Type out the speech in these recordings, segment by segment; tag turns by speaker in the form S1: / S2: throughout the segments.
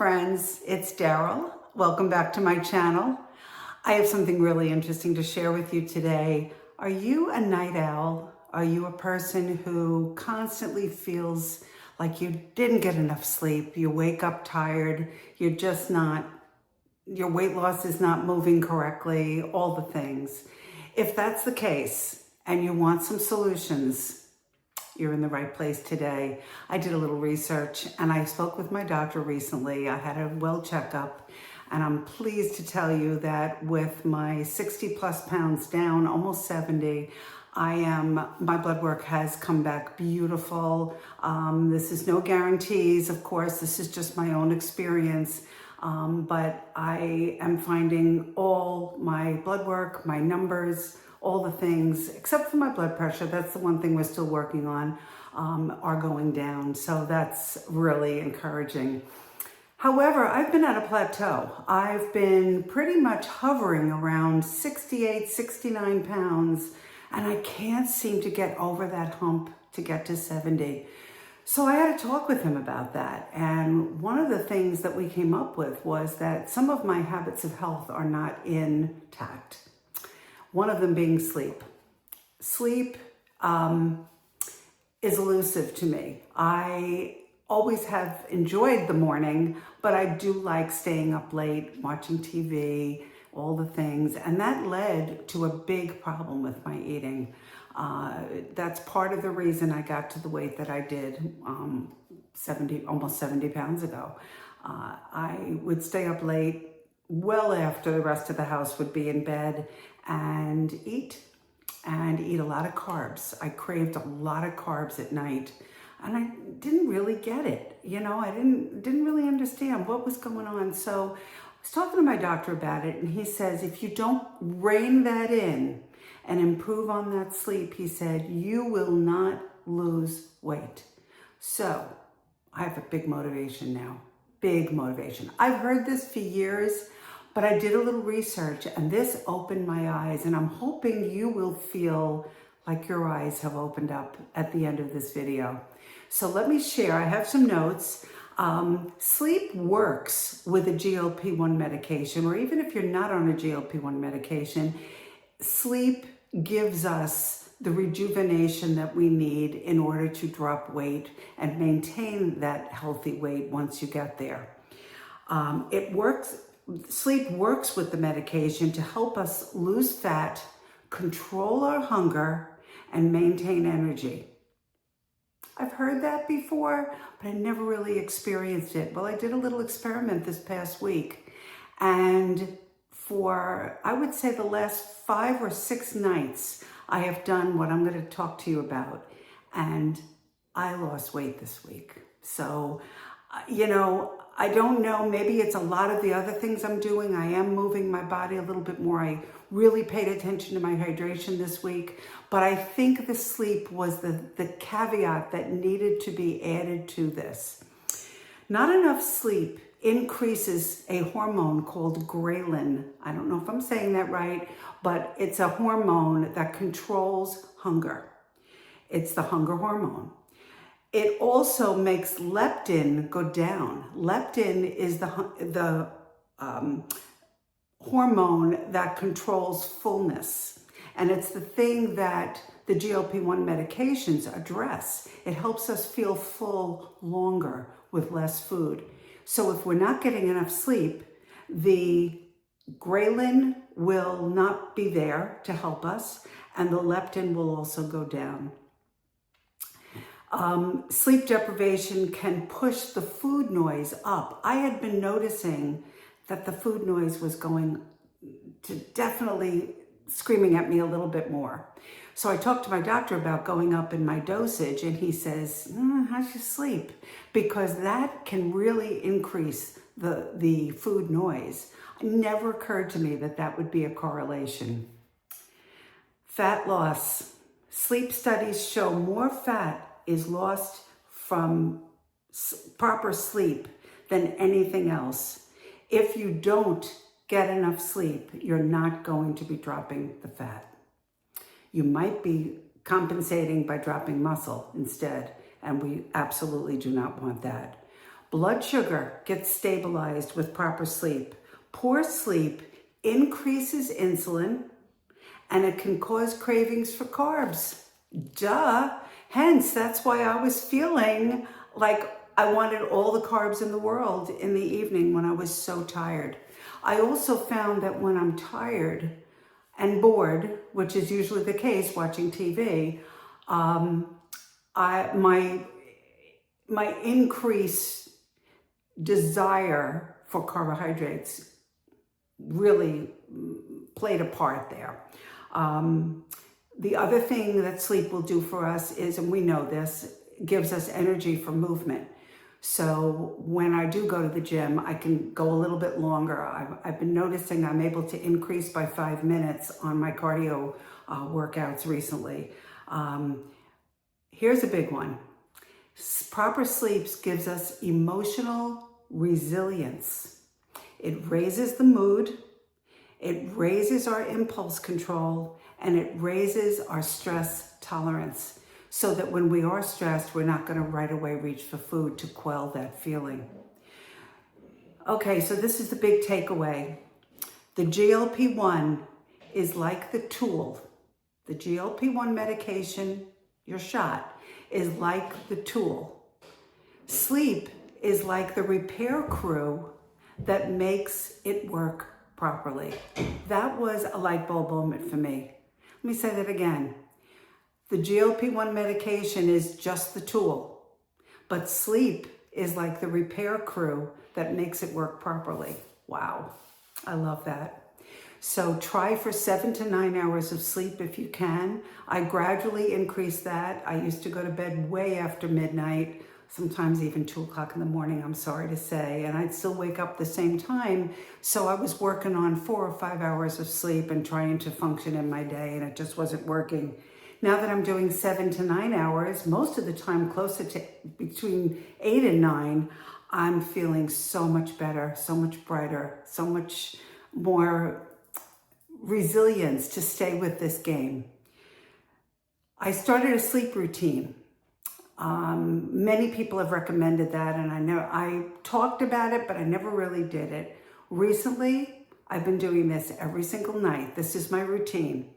S1: friends, it's Daryl. Welcome back to my channel. I have something really interesting to share with you today. Are you a night owl? Are you a person who constantly feels like you didn't get enough sleep? You wake up tired, you're just not, your weight loss is not moving correctly, all the things. If that's the case and you want some solutions, you're in the right place today. I did a little research and I spoke with my doctor recently. I had a well checkup and I'm pleased to tell you that with my 60 plus pounds down, almost 70, my blood work has come back beautiful. This is no guarantees, of course, this is just my own experience. But I am finding all my blood work, my numbers, all the things, except for my blood pressure, that's the one thing we're still working on, are going down. So that's really encouraging. However, I've been at a plateau. I've been pretty much hovering around 68, 69 pounds, and I can't seem to get over that hump to get to 70. So I had to talk with him about that. And one of the things that we came up with was that some of my habits of health are not intact. One of them being sleep. Sleep is elusive to me. I always have enjoyed the morning, but I do like staying up late, watching TV, all the things. And that led to a big problem with my eating. That's part of the reason I got to the weight that I did almost 70 pounds ago. I would stay up late well after the rest of the house would be in bed and eat a lot of carbs. I craved a lot of carbs at night and I didn't really get it. You know, I didn't really understand what was going on. So I was talking to my doctor about it and he says, if you don't rein that in and improve on that sleep, he said, you will not lose weight. So I have a big motivation now, big motivation. I've heard this for years, but I did a little research and this opened my eyes and I'm hoping you will feel like your eyes have opened up at the end of this video. So let me share, I have some notes. Sleep works with a GLP-1 medication, or even if you're not on a GLP-1 medication, sleep gives us the rejuvenation that we need in order to drop weight and maintain that healthy weight once you get there. Sleep works with the medication to help us lose fat, control our hunger, and maintain energy. I've heard that before, but I never really experienced it. Well, I did a little experiment this past week, and for, I would say, the last 5 or 6 nights, I have done what I'm going to talk to you about, and I lost weight this week. So, you know, I don't know, maybe it's a lot of the other things I'm doing. I am moving my body a little bit more. I really paid attention to my hydration this week, but I think the sleep was the caveat that needed to be added to this. Not enough sleep increases a hormone called ghrelin. I don't know if I'm saying that right, but it's a hormone that controls hunger. It's the hunger hormone. It also makes leptin go down. Leptin is the hormone that controls fullness. And it's the thing that the GLP-1 medications address. It helps us feel full longer with less food. So if we're not getting enough sleep, the ghrelin will not be there to help us, and the leptin will also go down. Sleep deprivation can push the food noise up. I had been noticing that the food noise was going to definitely screaming at me a little bit more. So I talked to my doctor about going up in my dosage, and he says, how's your sleep? Because that can really increase the food noise. It never occurred to me that that would be a correlation. Fat loss. Sleep studies show more fat is lost from proper sleep than anything else. If you don't get enough sleep, you're not going to be dropping the fat. You might be compensating by dropping muscle instead, and we absolutely do not want that. Blood sugar gets stabilized with proper sleep. Poor sleep increases insulin, and it can cause cravings for carbs. Duh. Hence, that's why I was feeling like I wanted all the carbs in the world in the evening when I was so tired. I also found that when I'm tired and bored, which is usually the case watching TV, my increased desire for carbohydrates really played a part there. The other thing that sleep will do for us is, and we know this, gives us energy for movement. So when I do go to the gym, I can go a little bit longer. I've been noticing I'm able to increase by 5 minutes on my cardio workouts recently. Here's a big one. Proper sleep gives us emotional resilience. It raises the mood, it raises our impulse control, and it raises our stress tolerance, so that when we are stressed, we're not going to right away reach for food to quell that feeling. Okay, so this is the big takeaway. The GLP-1 is like the tool. The GLP-1 medication, your shot, is like the tool. Sleep is like the repair crew that makes it work properly. That was a light bulb moment for me. Let me say that again. The GLP-1 medication is just the tool, but sleep is like the repair crew that makes it work properly. Wow, I love that. So try for 7 to 9 hours of sleep if you can. I gradually increased that. I used to go to bed way after midnight, sometimes even 2 o'clock in the morning, I'm sorry to say, and I'd still wake up the same time. So I was working on 4 or 5 hours of sleep and trying to function in my day, and it just wasn't working. Now that I'm doing 7 to 9 hours, most of the time closer to between 8 and 9, I'm feeling so much better, so much brighter, so much more resilience to stay with this game. I started a sleep routine. Many people have recommended that, and I talked about it, but I never really did it. Recently, I've been doing this every single night. This is my routine.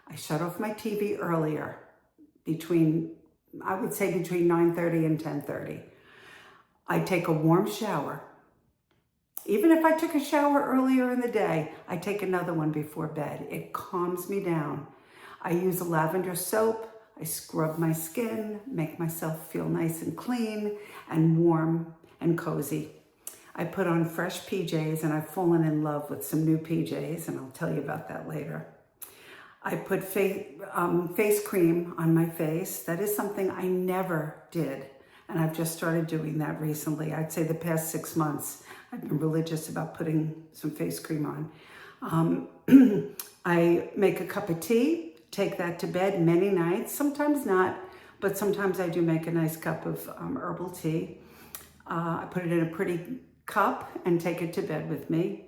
S1: I shut off my TV earlier, I would say between 9:30 and 10:30. I take a warm shower. Even if I took a shower earlier in the day, I take another one before bed. It calms me down. I use a lavender soap. I scrub my skin, make myself feel nice and clean and warm and cozy. I put on fresh PJs, and I've fallen in love with some new PJs, and I'll tell you about that later. I put face cream on my face. That is something I never did, and I've just started doing that recently. I'd say the past 6 months, I've been religious about putting some face cream on. I make a cup of tea, take that to bed many nights, sometimes not, but sometimes I do make a nice cup of herbal tea. I put it in a pretty cup and take it to bed with me.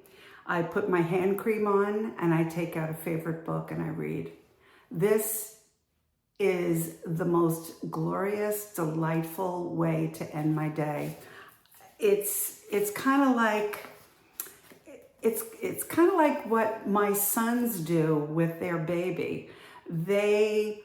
S1: I put my hand cream on, and I take out a favorite book and I read. This is the most glorious, delightful way to end my day. It's kind of like what my sons do with their baby. They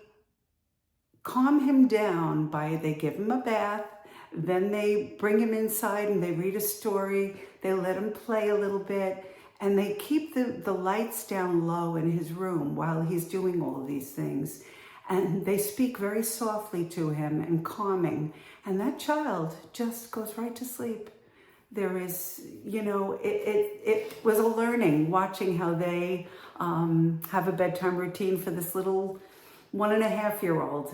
S1: calm him down they give him a bath, then they bring him inside and they read a story, they let him play a little bit, and they keep the lights down low in his room while he's doing all of these things. And they speak very softly to him and calming, and that child just goes right to sleep. There is, it was a learning watching how they have a bedtime routine for this little 1.5-year-old,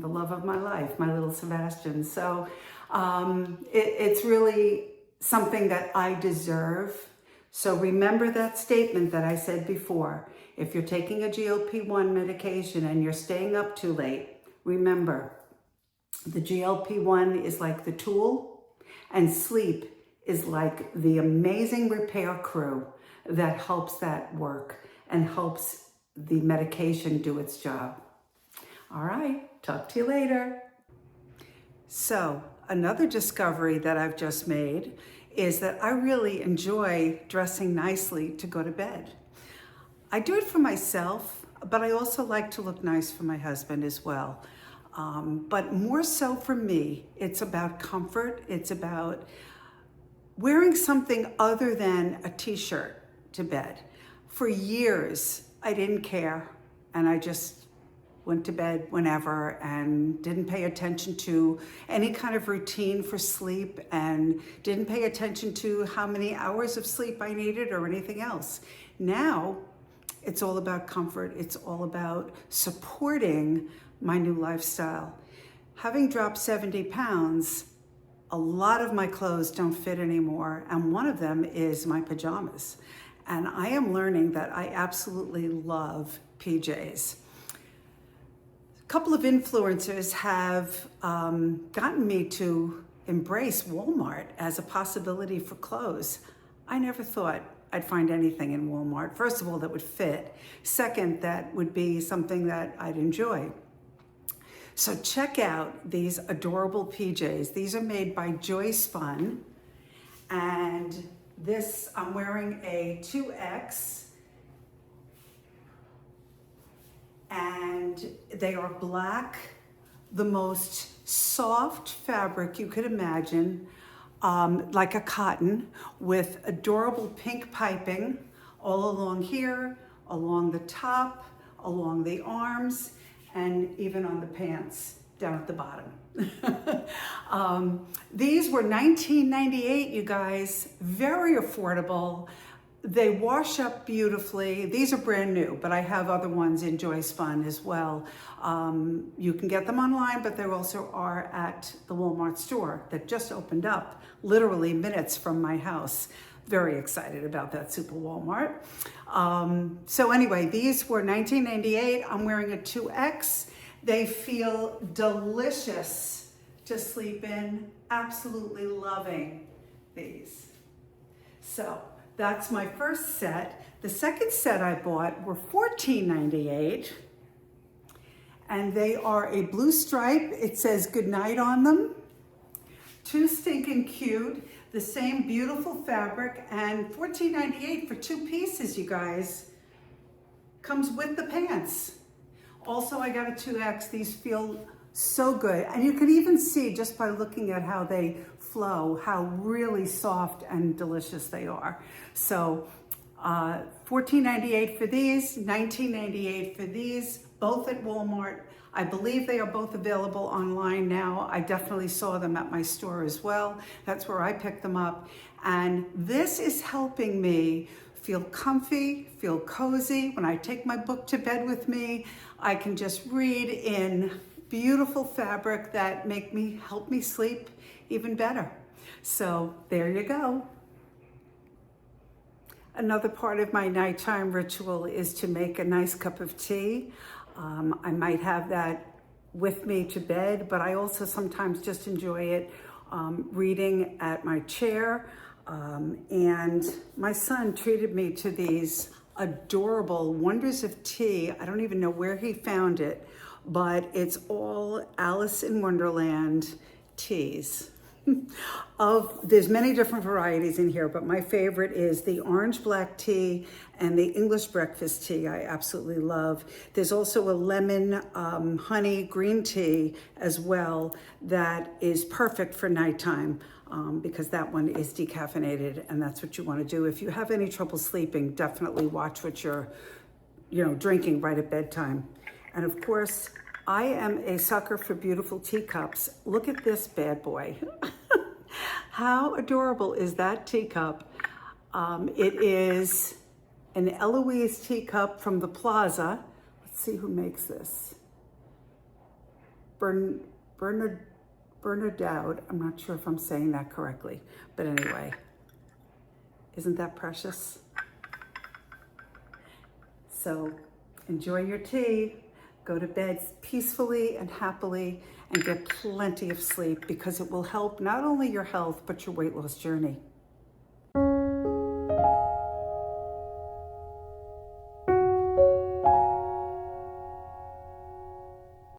S1: the love of my life, my little Sebastian. So it's really something that I deserve. So remember that statement that I said before. If you're taking a GLP-1 medication and you're staying up too late, remember, the GLP-1 is like the tool, and sleep is like the amazing repair crew that helps that work and helps the medication do its job. All right, talk to you later. So another discovery that I've just made is that I really enjoy dressing nicely to go to bed. I do it for myself, but I also like to look nice for my husband as well. But more so for me, it's about comfort. It's about wearing something other than a t-shirt to bed. For years, I didn't care, and I just went to bed whenever and didn't pay attention to any kind of routine for sleep and didn't pay attention to how many hours of sleep I needed or anything else. Now, it's all about comfort. It's all about supporting my new lifestyle. Having dropped 70 pounds, a lot of my clothes don't fit anymore, and one of them is my pajamas. And I am learning that I absolutely love PJs. A couple of influencers have gotten me to embrace Walmart as a possibility for clothes. I never thought I'd find anything in Walmart. First of all, that would fit. Second, that would be something that I'd enjoy. So check out these adorable PJs. These are made by Joy Spun. And this, I'm wearing a 2X. And they are black, the most soft fabric you could imagine, like a cotton, with adorable pink piping all along here, along the top, along the arms, and even on the pants down at the bottom. These were $19.98, you guys, very affordable. They wash up beautifully. These are brand new, but I have other ones in Joy Spun as well. You can get them online, but they also are at the Walmart store that just opened up literally minutes from my house. Very excited about that super Walmart. So anyway, these were $19.98. I'm wearing a 2X. They feel delicious to sleep in. Absolutely loving these. So that's my first set. The second set I bought were $14.98. And they are a blue stripe. It says goodnight on them. Too stinking cute. The same beautiful fabric, and $14.98 for 2 pieces, you guys. Comes with the pants. Also, I got a 2X. These feel so good. And you can even see just by looking at how they flow, how really soft and delicious they are. So $14.98 for these, $19.98 for these, both at Walmart. I believe they are both available online now. I definitely saw them at my store as well. That's where I picked them up. And this is helping me feel comfy, feel cozy. When I take my book to bed with me, I can just read in beautiful fabric that help me sleep even better. So there you go. Another part of my nighttime ritual is to make a nice cup of tea. I might have that with me to bed, but I also sometimes just enjoy it reading at my chair. And my son treated me to these adorable Wonders of Tea. I don't even know where he found it, but it's all Alice in Wonderland teas. There's many different varieties in here, but my favorite is the orange black tea and the English breakfast tea. I absolutely love. There's also a lemon honey green tea as well that is perfect for nighttime because that one is decaffeinated, and that's what you want to do. If you have any trouble sleeping, definitely watch what you're drinking right at bedtime. And of course, I am a sucker for beautiful teacups. Look at this bad boy. How adorable is that teacup? It is an Eloise teacup from the Plaza. Let's see who makes this. Bernard Dowd. I'm not sure if I'm saying that correctly, but anyway, isn't that precious? So enjoy your tea. Go to bed peacefully and happily and get plenty of sleep because it will help not only your health, but your weight loss journey.